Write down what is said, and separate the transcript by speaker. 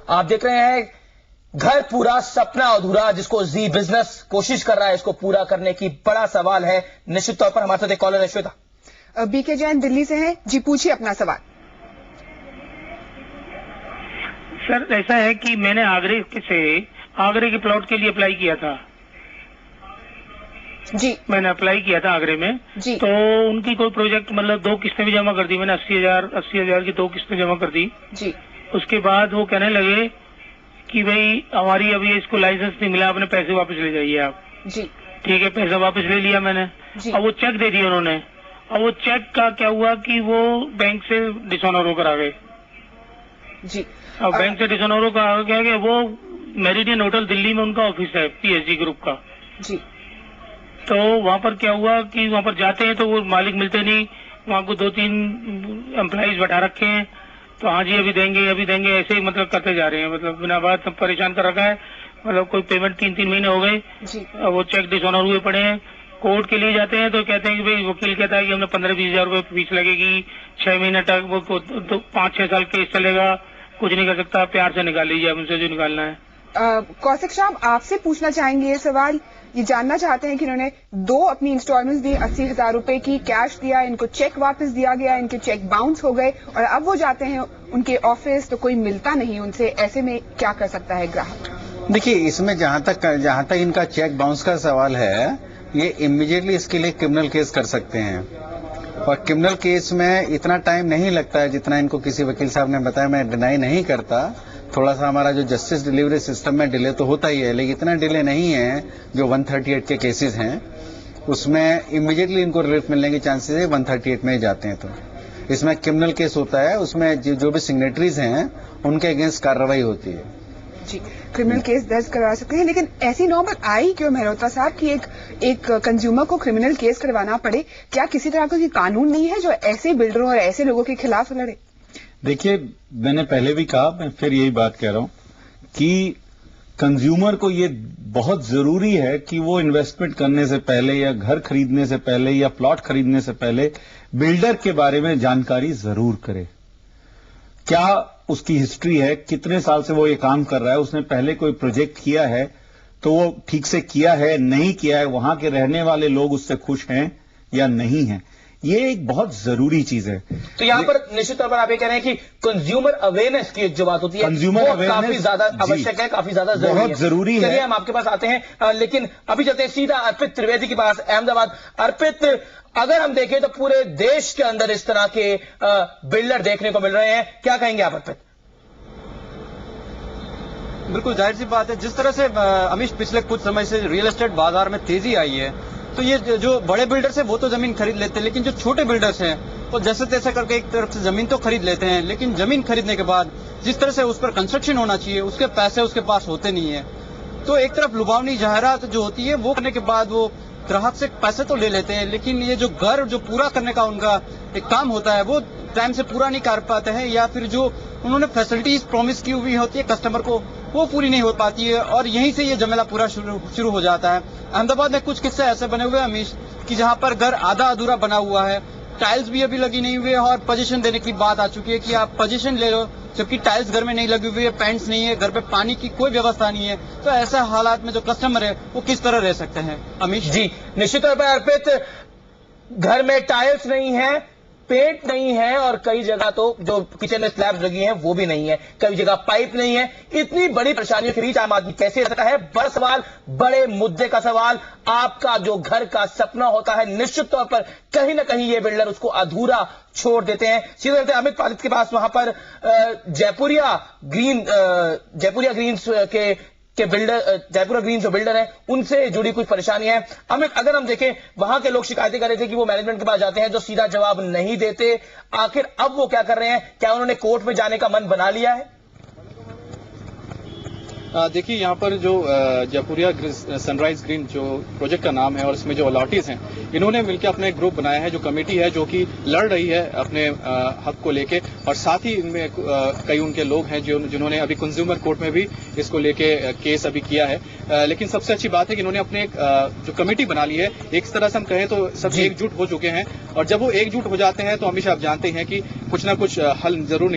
Speaker 1: आप देख रहे हैं घर पूरा सपना अधूरा, जिसको जी बिजनेस कोशिश कर रहा है इसको पूरा करने की। बड़ा सवाल है। निश्चित तौर पर हमारे साथ एक कॉलर है, श्वेता।
Speaker 2: बीके जैन दिल्ली से हैं जी, पूछिए अपना सवाल।
Speaker 3: सर ऐसा है कि मैंने आगरे के प्लॉट के लिए अप्लाई किया था
Speaker 2: जी।
Speaker 3: मैंने अप्लाई किया था आगरे में
Speaker 2: जी।
Speaker 3: तो उनकी कोई प्रोजेक्ट मतलब 2 किस्तें भी जमा कर दी मैंने। 80,000 की 2 किस्तें जमा कर दी
Speaker 2: जी।
Speaker 3: उसके बाद वो कहने लगे कि भाई हमारी अभी इसको लाइसेंस नहीं मिला, अपने पैसे वापस ले जाइए आप।
Speaker 2: जी
Speaker 3: ठीक है, पैसा वापस ले लिया मैंने। अब वो चेक दे दिया उन्होंने। अब वो चेक का क्या हुआ कि वो बैंक से डिसऑनर होकर आ गए
Speaker 2: जी।
Speaker 3: अब बैंक से डिसऑनर होकर आ गए। वो मेरिडियन होटल दिल्ली में उनका ऑफिस है, PSG ग्रुप का
Speaker 2: जी।
Speaker 3: तो वहाँ पर क्या हुआ कि वहाँ पर जाते हैं तो वो मालिक मिलते नहीं। वहाँ को 2-3 एम्प्लॉइज बैठा रखे हैं, तो हाँ जी अभी देंगे ऐसे ही मतलब करते जा रहे हैं। मतलब बिना बात सब परेशान कर रखा है। मतलब कोई पेमेंट 3-3 महीने हो गए, वो चेक डिसऑनर हुए पड़े हैं। कोर्ट के लिए जाते हैं तो कहते हैं कि भाई वकील कहता है कि हमने 15-20 हजार रुपये फीस लगेगी, 6 महीने तक वो 5-6 साल केस चलेगा, कुछ नहीं कर सकता, प्यार से निकाल लीजिए उनसे जो निकालना है।
Speaker 2: कौशिक साहब आपसे पूछना चाहेंगे ये सवाल, ये जानना चाहते हैं कि इन्होंने 2 अपनी इंस्टॉलमेंट्स दी, 80,000 रुपए की कैश दिया, इनको चेक वापस दिया गया, इनके चेक बाउंस हो गए और अब वो जाते हैं उनके ऑफिस तो कोई मिलता नहीं उनसे। ऐसे में क्या कर सकता है ग्राहक?
Speaker 4: देखिए, इसमें जहां तक इनका चेक बाउंस का सवाल है, ये इमीडिएटली इसके लिए क्रिमिनल केस कर सकते हैं और क्रिमिनल केस में इतना टाइम नहीं लगता है जितना इनको किसी वकील साहब ने बताया। मैं डिनाई नहीं करता, थोड़ा सा हमारा जो जस्टिस डिलीवरी सिस्टम में डिले तो होता ही है, लेकिन इतना डिले नहीं है। जो 138 के केसेस हैं उसमें इमीडिएटली इनको रिलीफ मिलने के चांसेस है 138 में ही जाते हैं। तो इसमें क्रिमिनल केस होता है, उसमें जो भी सिग्नेटरीज हैं उनके अगेंस्ट कार्रवाई होती है
Speaker 2: जी। क्रिमिनल केस दर्ज करवा सकते हैं, लेकिन ऐसी नौबत आई क्यों मेहरोत्रा साहब कि एक कंज्यूमर को क्रिमिनल केस करवाना पड़े? क्या किसी तरह का कोई कानून नहीं है जो ऐसे बिल्डरों और ऐसे लोगों के खिलाफ लड़े?
Speaker 5: देखिए, मैंने पहले भी कहा, मैं फिर यही बात कह रहा हूं कि कंज्यूमर को ये बहुत जरूरी है कि वो इन्वेस्टमेंट करने से पहले या घर खरीदने से पहले या प्लॉट खरीदने से पहले बिल्डर के बारे में जानकारी जरूर करे। क्या उसकी हिस्ट्री है, कितने साल से वो ये काम कर रहा है, उसने पहले कोई प्रोजेक्ट किया है तो वो ठीक से किया है, नहीं किया है, वहां के रहने वाले लोग उससे खुश हैं या नहीं हैं। ये एक बहुत जरूरी चीज है।
Speaker 1: तो यहाँ पर निश्चित तौर पर आप ये कह रहे हैं कि कंज्यूमर अवेयरनेस की जो बात होती है,
Speaker 5: कंज्यूमर अवेयरनेस
Speaker 1: काफी ज्यादा आवश्यक है, काफी ज्यादा
Speaker 5: बहुत जरूरी है।
Speaker 1: चलिए हम आपके पास आते हैं, लेकिन अभी चलते हैं सीधा अर्पित त्रिवेदी के पास, अहमदाबाद। अर्पित, अगर हम देखें तो पूरे देश के अंदर इस तरह के बिल्डर देखने को मिल रहे हैं, क्या कहेंगे आप अर्पित?
Speaker 6: बिल्कुल जाहिर सी बात है, जिस तरह से अमीश पिछले कुछ समय से रियल एस्टेट बाजार में तेजी आई है, तो ये जो बड़े बिल्डर्स हैं वो तो जमीन खरीद लेते हैं, लेकिन जो छोटे बिल्डर्स हैं वो जैसे तैसे करके एक तरफ से जमीन तो खरीद लेते हैं, लेकिन जमीन खरीदने के बाद जिस तरह से उस पर कंस्ट्रक्शन होना चाहिए उसके पैसे उसके पास होते नहीं है। तो एक तरफ लुभावनी जाहिरात जो होती है वो करने के बाद वो ग्राहक से पैसे तो ले लेते हैं, लेकिन ये जो घर जो पूरा करने का उनका एक काम होता है वो टाइम से पूरा नहीं कर पाते हैं, या फिर जो उन्होंने फैसिलिटीज प्रॉमिस की हुई होती है कस्टमर को वो पूरी नहीं हो पाती है, और यहीं से ये झमेला पूरा शुरू हो जाता है। अहमदाबाद में कुछ किस्से ऐसे बने हुए हैं अमीश कि जहां पर घर आधा अधूरा बना हुआ है, टाइल्स भी अभी लगी नहीं हुई है और पोजीशन देने की बात आ चुकी है कि आप पोजीशन ले लो, जबकि टाइल्स घर में नहीं लगी हुई है, पेंट्स नहीं है, घर पे पानी की कोई व्यवस्था नहीं है। तो ऐसे हालात में जो कस्टमर है वो किस तरह रह सकते हैं अमीश?
Speaker 1: जी निश्चित तौर पर अर्पित, घर में टाइल्स नहीं है, पेंट नहीं है और कई जगह तो जो किचन में स्लैब्स लगी हैं वो भी नहीं है, कई जगह पाइप नहीं है। इतनी बड़ी परेशानियों के बीच आम आदमी कैसे रह सकता है? बड़ा सवाल, बड़े मुद्दे का सवाल। आपका जो घर का सपना होता है, निश्चित तौर पर कहीं ना कहीं ये बिल्डर उसको अधूरा छोड़ देते हैं। सीधे चलते अमित पालित के पास, वहां पर जयपुरिया ग्रीन्स के बिल्डर, जयपुरा ग्रीन जो बिल्डर है उनसे जुड़ी कुछ परेशानी है। अमित, अगर हम देखें वहां के लोग शिकायतें कर रहे थे कि वो मैनेजमेंट के पास जाते हैं जो सीधा जवाब नहीं देते, आखिर अब वो क्या कर रहे हैं? क्या उन्होंने कोर्ट में जाने का मन बना लिया है?
Speaker 6: देखिए, यहाँ पर जो जयपुरिया सनराइज ग्रीन जो प्रोजेक्ट का नाम है और इसमें जो अलॉटीज हैं, इन्होंने मिलकर अपना एक ग्रुप बनाया है, जो कमेटी है जो कि लड़ रही है अपने हक को लेके, और साथ ही इनमें कई उनके लोग हैं जिन्होंने अभी कंज्यूमर कोर्ट में भी इसको लेके केस अभी किया है। लेकिन सबसे अच्छी बात है कि इन्होंने अपने जो कमेटी बना ली है, एक तरह से हम कहें तो सब एकजुट हो चुके हैं, और जब वो एकजुट हो जाते हैं तो हमेशा आप जानते हैं कि कुछ ना कुछ हल जरूर